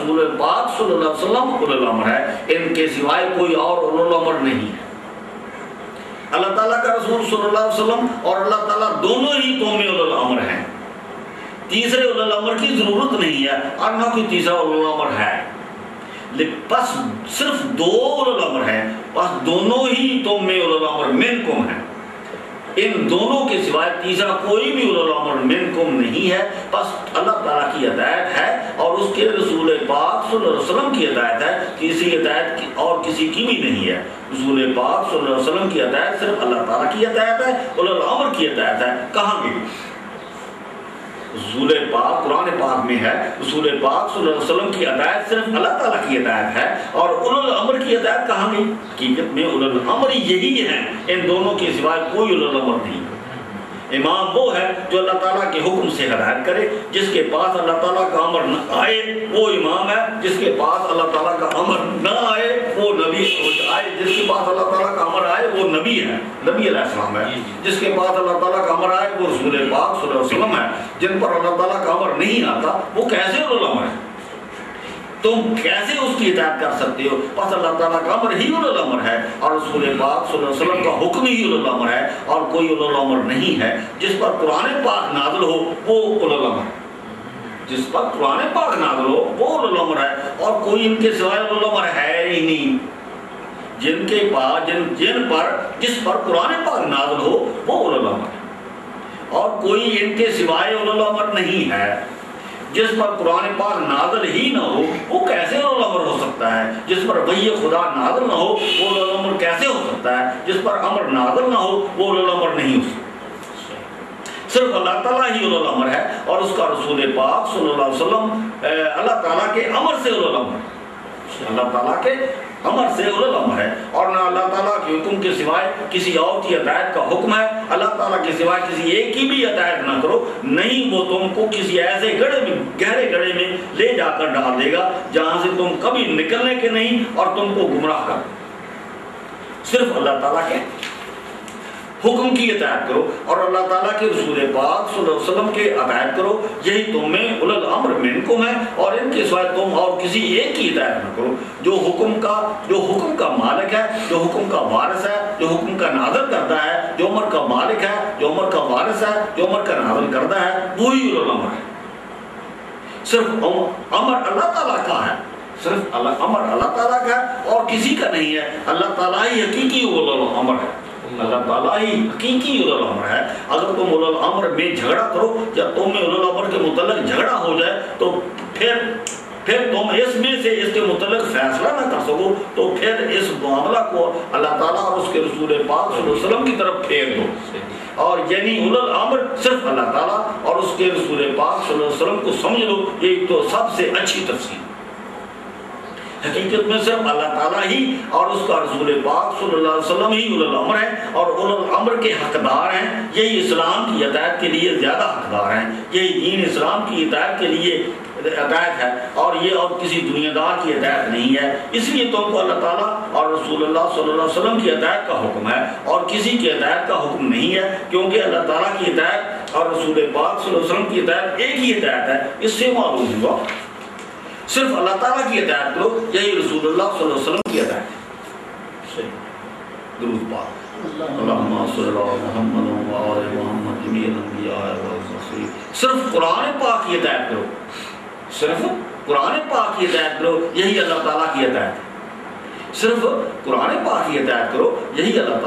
رسول پاک صلی اللہ علیہ وسلم اولو الامر ہے، ان کے سوائے کوئی اور اولو الامر نہیں ہے۔ اللہ تعالیٰ کا رسول صلی اللہ علیہ وسلم اور اللہ تعالیٰ دونوں ہی تم میں اولو الامر ہیں، تیسرے اولو الامر کی ضرورت نہیں ہے اور نہ کوئی تیسرا اولو الامر ہے۔ بس صرف دو اولو الامر ہیں، بس دونوں ہی تم میں اولو الامر منکم ہیں، ان دونوں کے سوائے تیسرا کوئی بھی اولو الامر منکم نہیں ہے۔ بس اللہ تعالیٰ کی ہدایت ہے اور اس کے رسول پاک صلی اللہ علیہ وسلم کی ہدایت ہے، کسی ہدایت اور کسی کی بھی نہیں ہے۔ رسول پاک صلی اللہ علیہ وسلم کی ہدایت صرف اللہ تعالیٰ کی ہدایت ہے، اولو الامر کی ہدایت ہے۔ کہاں گئی؟ رسول پاک قرآن پاک میں ہے، رسول پاک صلی اللہ علیہ وسلم کی ہدایت صرف اللہ تعالیٰ کی ہدایت ہے، اور اولو الامر کی ہدایت کہاں گئی؟ حقیقت میں اولو الامر یہی ہیں، ان دونوں کے سوائے کوئی اولو الامر نہیں۔ امام وہ ہے جو اللہ تعالیٰ کے حکم سے ہدایت کرے، جس کے پاس اللہ تعالیٰ کا امر نہ آئے وہ امام ہے، جس کے پاس اللہ تعالیٰ کا امر نہ آئے وہ نبی آئے، جس کے پاس اللہ تعالیٰ کا امر آئے وہ نبی ہے، نبی علیہ السلام ہے، جس کے پاس اللہ تعالیٰ کا امر آئے وہ رسول پاک صلی اللہ علیہ وسلم ہے۔ جن پر اللہ تعالیٰ کا امر نہیں آتا وہ کیسے اولو الامر ہے؟ تم کیسے اس کی اطاعت کر سکتے ہو؟ بس اللہ تعالیٰ کا امر ہی اولو الامر ہے اور رسول پاک صلی اللہ علیہ وسلم کا حکم ہی اولو الامر ہے، اور کوئی اولو الامر نہیں ہے جس پر قرآن پاک نازل ہو وہ اولو الامر ہے، جس پر قرآن پاک نازل ہو وہ اولو الامر ہے، اور کوئی ان کے سوائے اولو الامر ہے ہی نہیں۔ جن کے پاس جس پر قرآن پاک نازل ہو وہ اولو الامر ہے، اور کوئی ان کے سوائے اولو الامر نہیں ہے۔ جس پر قرآن پاک نازل ہی نہ ہو وہ کیسے اولو الامر ہو سکتا ہے؟ جس پر وحی خدا نازل نہ ہو وہ اولو الامر کیسے ہو سکتا ہے؟ جس پر امر نازل نہ ہو وہ اولو الامر نہیں ہو سکتا۔ صرف اللہ تعالیٰ ہی اولو الامر ہے، اور اس کا رسول پاک صلی اللہ علیہ وسلم اللہ تعالیٰ کے امر سے اولو الامر ہے، اللہ تعالیٰ کے امر سے اولو الامر ہے، اور نہ اللہ تعالیٰ کے حکم کے سوائے کسی اور کی ہدایت کا حکم ہے۔ اللہ تعالیٰ کے سوائے کسی ایک کی بھی ہدایت نہ کرو، نہیں وہ تم کو کسی ایسے گہرے گڑھے میں لے جا کر ڈال دے گا جہاں سے تم کبھی نکلنے کے نہیں، اور تم کو گمراہ کر۔ صرف اللہ تعالیٰ کے حکم کی اطاعت کرو اور اللہ تعالیٰ کے رسول پاک صلی اللہ علیہ وسلم کے اطاعت کرو، یہی تم میں اولو الامر منکم ہے، اور ان کے سوائے تم اور کسی ایک کی اطاعت نہ کرو۔ جو حکم کا مالک ہے، جو حکم کا وارث ہے، جو حکم کا نازل کرتا ہے، جو امر کا مالک ہے، جو امر کا وارث ہے، جو امر کا نازل کرتا ہے، وہی اولو الامر ہے۔ صرف امر اللہ تعالیٰ کا ہے، صرف امر اللہ تعالیٰ کا ہے اور کسی کا نہیں ہے۔ اللہ تعالیٰ ہی حقیقی اولو الامر ہے، اللہ تعالیٰ ہی حقیقی اولو الامر ہے۔ اگر تم اولو الامر میں جھگڑا کرو یا تم میں اولو الامر کے متعلق جھگڑا ہو جائے تو پھر تم اس میں سے اس کے متعلق فیصلہ نہ کر سکو، تو پھر اس معاملہ کو اللہ تعالیٰ اور اس کے رسول پاک صلی اللہ علیہ وسلم کی طرف پھیر دو، اور یعنی اولو الامر صرف اللہ تعالیٰ اور اس کے رسول پاک صلی اللہ علیہ وسلم کو سمجھ لو، یہ تو سب سے اچھی تفسیر۔ حقیقت میں صرف اللہ تعالیٰ ہی اور اس کا رسول پاک صلی اللہ علیہ وسلم ہی اولو الامر ہے، اور اولو الامر کے حقدار ہیں، یہی اسلام کی ہدایت کے لیے زیادہ حقدار ہیں، یہی دین اسلام کی ہدایت کے لیے ہدایت ہے، اور یہ اور کسی دنیا دار کی ہدایت نہیں ہے۔ اس لیے تم کو اللہ تعالیٰ اور رسول اللہ صلی اللہ علیہ وسلم کی ہدایت کا حکم ہے اور کسی کی ہدایت کا حکم نہیں ہے، کیونکہ اللہ تعالیٰ کی ہدایت اور رسول پاک صلی اللہ علیہ وسلم کی ہدایت ایک ہی ہدایت ہے۔ اس سے معلوم ہوا صرف اللہ تعالیٰ کی ہدایت کرو، یہی رسول اللہ صلی اللہ علیہ وسلم کی ہدایت ہے۔ درود پاک اللہم صلی اللہ محمد و آل محمد جمیع الانبیاء والمرسلین۔ صرف قرآن پاک کی ہدایت کرو، صرف قرآن پاک کی ہدایت کرو، یہی اللہ تعالیٰ کی ہدایت ہے۔ صرف قرآن پاک کی ہدایت کرو، یہی اللہ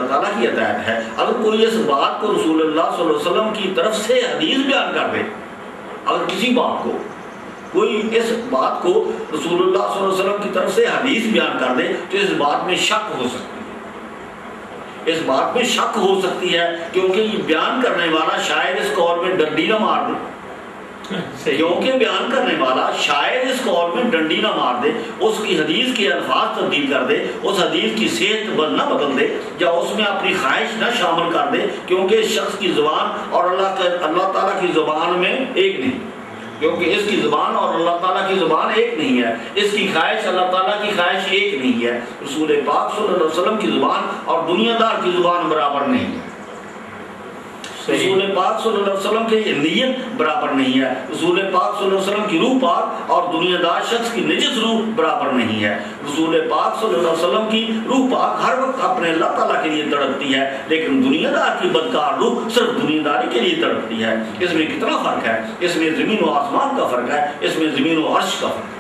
تعالیٰ کی ہدایت ہے۔ اگر کوئی اس بات کو رسول اللہ صلی اللہ علیہ وسلم کی طرف سے حدیث بیان کر دے، اگر کسی بات کو کوئی اس بات کو رسول اللہ صلی اللہ علیہ وسلم کی طرف سے حدیث بیان کر دے تو اس بات میں شک ہو سکتی ہے، اس بات میں شک ہو سکتی ہے، کیونکہ یہ بیان کرنے والا شاید اس قول میں ڈنڈی نہ مار دے، کیونکہ بیان کرنے والا شاید اس قول میں ڈنڈی نہ مار دے، اس کی حدیث کے الفاظ تبدیل کر دے، اس حدیث کی صحت نہ بدل دے، یا اس میں اپنی خواہش نہ شامل کر دے، کیونکہ اس شخص کی زبان اور اللہ تعالیٰ کی زبان میں ایک نہیں، کیونکہ اس کی زبان اور اللہ تعالیٰ کی زبان ایک نہیں ہے، اس کی خواہش اللہ تعالیٰ کی خواہش ایک نہیں ہے، رسول پاک صلی اللہ علیہ وسلم کی زبان اور دنیا دار کی زبان برابر نہیں ہے۔ رسول پاک صلی اللہ علیہ وسلم کی نیت برابر نہیں ہے، رسول پاک صلی اللہ علیہ وسلم کی روح پاک اور دنیا دار شخص کی نجس روح برابر نہیں ہے۔ رسول پاک صلی اللہ علیہ وسلم کی روح پاک ہر وقت اپنے اللہ تعالیٰ کے لیے تڑپتی ہے، لیکن دنیا دار کی بدکار روح صرف دنیا داری کے لیے تڑپتی ہے۔ اس میں کتنا فرق ہے؟ اس میں زمین و آسمان کا فرق ہے، اس میں زمین و عرش کا فرق ہے۔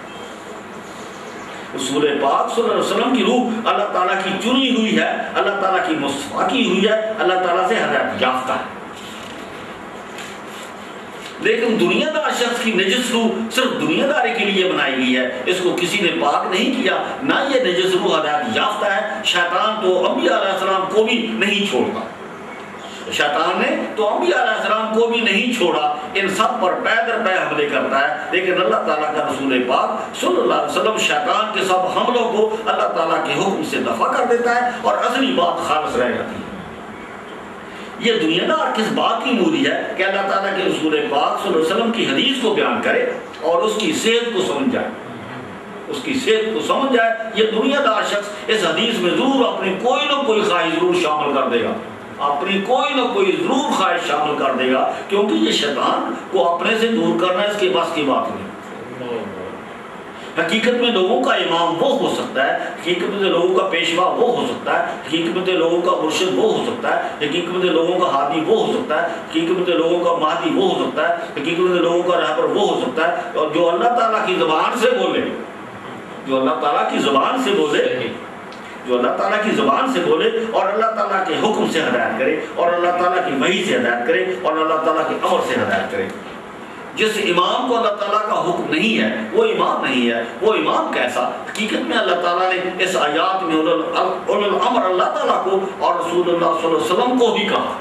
رسول پاک صلی اللہ علیہ وسلم کی روح اللہ تعالیٰ کی چنی ہوئی ہے، اللہ تعالیٰ کی مصطفیٰ کی ہوئی ہے، اللہ تعالیٰ سے ہدایت یافتہ ہے، لیکن دنیا دار شخص کی نجس روح صرف دنیا داری کے لیے بنائی گئی ہے، اس کو کسی نے پاک نہیں کیا، نہ یہ نجس روح ہدایت یافتہ ہے۔ شیطان تو انبیاء علیہ السلام کو بھی نہیں چھوڑتا، شیطان نے تو انبیاء علیہ السلام کو بھی نہیں چھوڑا، ان سب پر پے در پے حملے کرتا ہے، لیکن اللہ تعالیٰ کا رسول پاک صلی اللہ علیہ وسلم شیطان کے سب حملوں کو اللہ تعالیٰ کے حکم سے دفع کر دیتا ہے اور اصلی بات خالص رہ جاتی ہے۔ یہ دنیا دار کس بات کی موری ہے کہ اللہ تعالیٰ کے رسول پاک صلی اللہ علیہ وسلم کی حدیث کو بیان کرے اور اس کی صحت کو سمجھ جائے، اس کی صحت کو سمجھ جائے۔ یہ دنیا دار شخص اس حدیث میں ضرور اپنی کوئی نہ کوئی خواہش ضرور شامل کر دے گا، اپنی کوئی نہ کوئی ضرور خواہش شامل کر دے گا، کیونکہ یہ شیطان کو اپنے سے دور کرنا اس کے بس کی بات نہیں۔ حقیقت میں لوگوں کا امام وہ ہو سکتا ہے، حقیقت میں لوگوں کا پیشوا وہ ہو سکتا ہے، حقیقت میں لوگوں کا مرشد وہ ہو سکتا ہے، حقیقت میں لوگوں کا ہادی وہ ہو سکتا ہے، حقیقت میں لوگوں کا مہدی وہ ہو سکتا ہے، حقیقت میں لوگوں کا رہبر وہ ہو سکتا ہے، اور جو اللہ تعالیٰ کی زبان سے بولے، جو اللہ تعالیٰ کی زبان سے بولے، جو اللہ تعالیٰ کی زبان سے بولے اور اللہ تعالیٰ کے حکم سے ہدایت کرے اور اللہ تعالیٰ کی وحی سے ہدایت کرے اور اللہ تعالیٰ کے امر سے ہدایت کرے۔ جس امام کو اللہ تعالیٰ کا حکم نہیں ہے وہ امام نہیں ہے۔ وہ امام کیسا؟ حقیقت میں اللہ تعالیٰ نے اس آیات میں اولو الامر اللہ تعالیٰ کو اور رسول اللہ صلی اللہ علیہ وسلم کو بھی کہا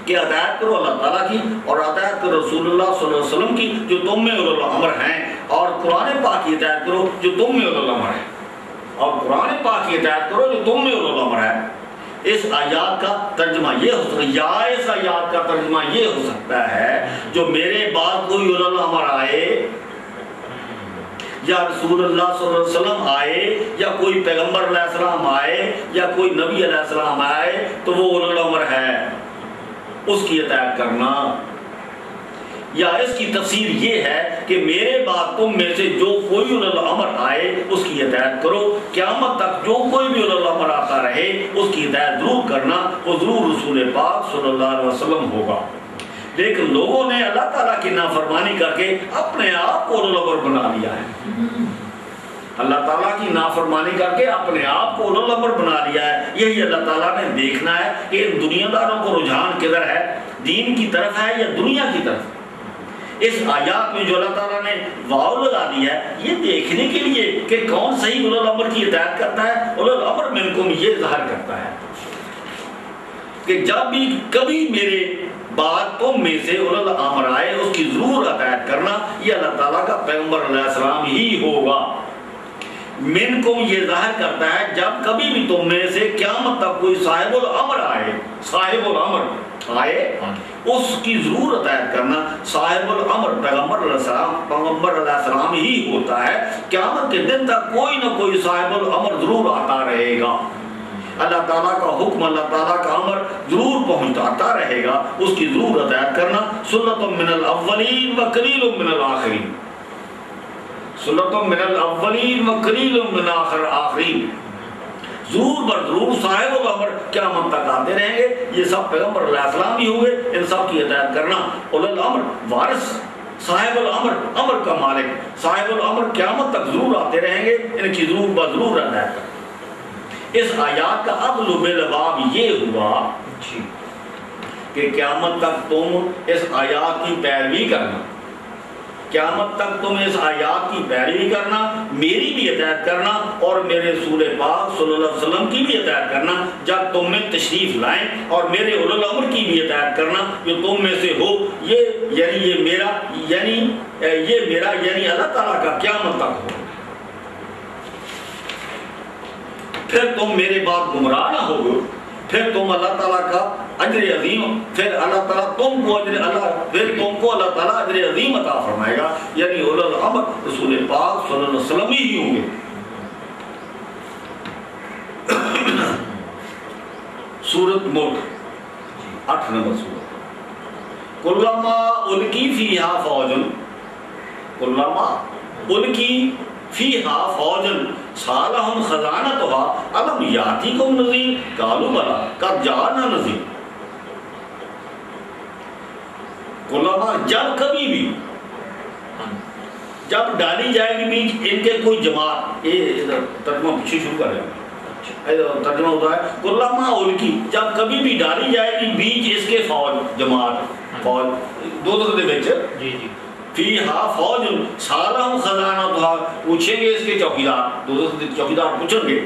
کہ ہدایت کرو اللہ تعالیٰ کی اور ہدایت کرو رسول اللہ صلی اللہ علیہ وسلم کی جو تم میں اولو الامر ہیں، اور قرآن پاک کی ہدایت کرو جو تم میں اولو الامر ہیں، اور قرآن پاک کی ہدایت کرو جو تم میں اولو الامر ہے۔ اس آیات کا ترجمہ یہ ہو سکتا ہے، یا اس آیات کا ترجمہ یہ ہو سکتا ہے جو میرے بعد کوئی اولو الامر آئے یا رسول اللہ صلی اللہ علیہ وسلم آئے یا کوئی پیغمبر علیہ السلام آئے یا کوئی نبی علیہ السلام آئے تو وہ اولو الامر ہے، اس کی ہدایت کرنا۔ یا اس کی تفسیر یہ ہے کہ میرے بعد تم میں سے جو کوئی اولو الامر آئے اس کی ہدایت کرو، قیامت تک جو کوئی بھی اولو الامر آتا رہے اس کی ہدایت ضرور کرنا، وہ ضرور رسول پاک صلی اللہ علیہ وسلم ہوگا۔ لیکن لوگوں نے اللہ تعالیٰ کی نافرمانی کر کے اپنے آپ کو اولو الامر بنا لیا ہے، اللہ تعالیٰ کی نافرمانی کر کے اپنے آپ کو اولو الامر بنا لیا ہے۔ یہی اللہ تعالیٰ نے دیکھنا ہے کہ ان دنیا داروں کو رجحان کدھر ہے، دین کی طرف ہے یا دنیا کی طرف۔ اس آیات میں جو اللہ تعالیٰ نے واو لگا دی ہے یہ دیکھنے کے لیے کہ کون صحیح اولو الامر کی ہدایت کرتا ہے۔ اولو الامر منکم یہ ظاہر کرتا ہے کہ جب بھی کبھی میرے بعد تم میں سے اولو الامر آئے اس کی ضرور ہدایت کرنا، یہ اللہ تعالیٰ کا پیغمبر علیہ السلام ہی ہوگا۔ منکم یہ ظاہر کرتا ہے جب کبھی بھی تم میں سے قیامت تک کوئی صاحب الامر آئے، صاحب الامر آئے اس کی ضرور ہدایت کرنا۔ صاحب الامر پیغمبر علیہ السلام ہی ہوتا ہے، قیامت کے دن تک کوئی نہ کوئی صاحب الامر ضرور آتا رہے گا، اللہ تعالیٰ کا حکم اللہ تعالیٰ کا امر ضرور پہنچاتا رہے گا، اس کی ضرور ہدایت کرنا۔ سنت من الاولین و قلیل من الاخرین، سنت من الاولین و قلیل من آخرین، ضرور بر ضرور صاحب الامر قیامت تک آتے رہیں گے، یہ سب پیغمبر علیہ السلام ہی ہوں گے، ان سب کی ہدایت کرنا۔ اولو الامر وارث، صاحب الامر امر کا مالک، صاحب الامر قیامت تک ضرور آتے رہیں گے، ان کی ضرور بضرور ہدایت کرنا۔ اس آیات کا عدل بالباب یہ ہوا کہ قیامت تک تم اس آیات کی پیروی کرنا، قیامت تک تم اس آیات کی پیروی کرنا، میری بھی ہدایت کرنا اور میرے رسول پاک صلی اللہ علیہ وسلم کی بھی ہدایت کرنا جب تم میں تشریف لائیں، اور میرے اولو الامر کی بھی ہدایت کرنا جو تم میں سے ہو۔ یہ میرا یعنی اللہ تعالیٰ کا قیامت تک ہو، پھر تم میرے بعد گمراہ نہ ہوگے، پھر تم اللہ تعالیٰ کا اجر عظیم، پھر اللہ تعالیٰ تم کو اللہ تعالیٰ اجر عظیم عطا فرمائے گا، یعنی اولو الامر رسول پاک صلی اللہ علیہ وسلم ہی ہوں گے۔ سورۃ ملک 8 نمبر سورت کلما القی فیہا فوجن، کلما القی فیہا فوجن سالہم خزانتها الم یاتیکم نذیر قالوا بلی قد جاءنا نذیر۔ کلما جب کبھی بھی، جب ڈالی جائے گی بیچ ان کے کوئی جماعت، یہ ترجمہ پیچھے شروع کر رہے ہیں، ترجمہ ہوتا ہے کلما القی، جب کبھی بھی ڈالی جائے گی بیچ اس کے فوج، جماعت، فوج دو دے وچ فیہا فوج سالہم خزانتها، پوچھیں گے اس کے چوکیدار، دو چوکیدار پوچھیں گے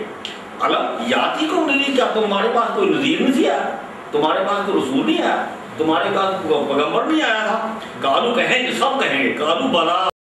الم یاتیکم نذیر، کیا تمہارے پاس کوئی نذیر نہیں آیا، تمہارے پاس کوئی رسول نہیں آیا، تمہارے پاس پیغمبر نہیں آیا تھا؟ قالوا کہیں گے، سب کہیں گے قالوا بلی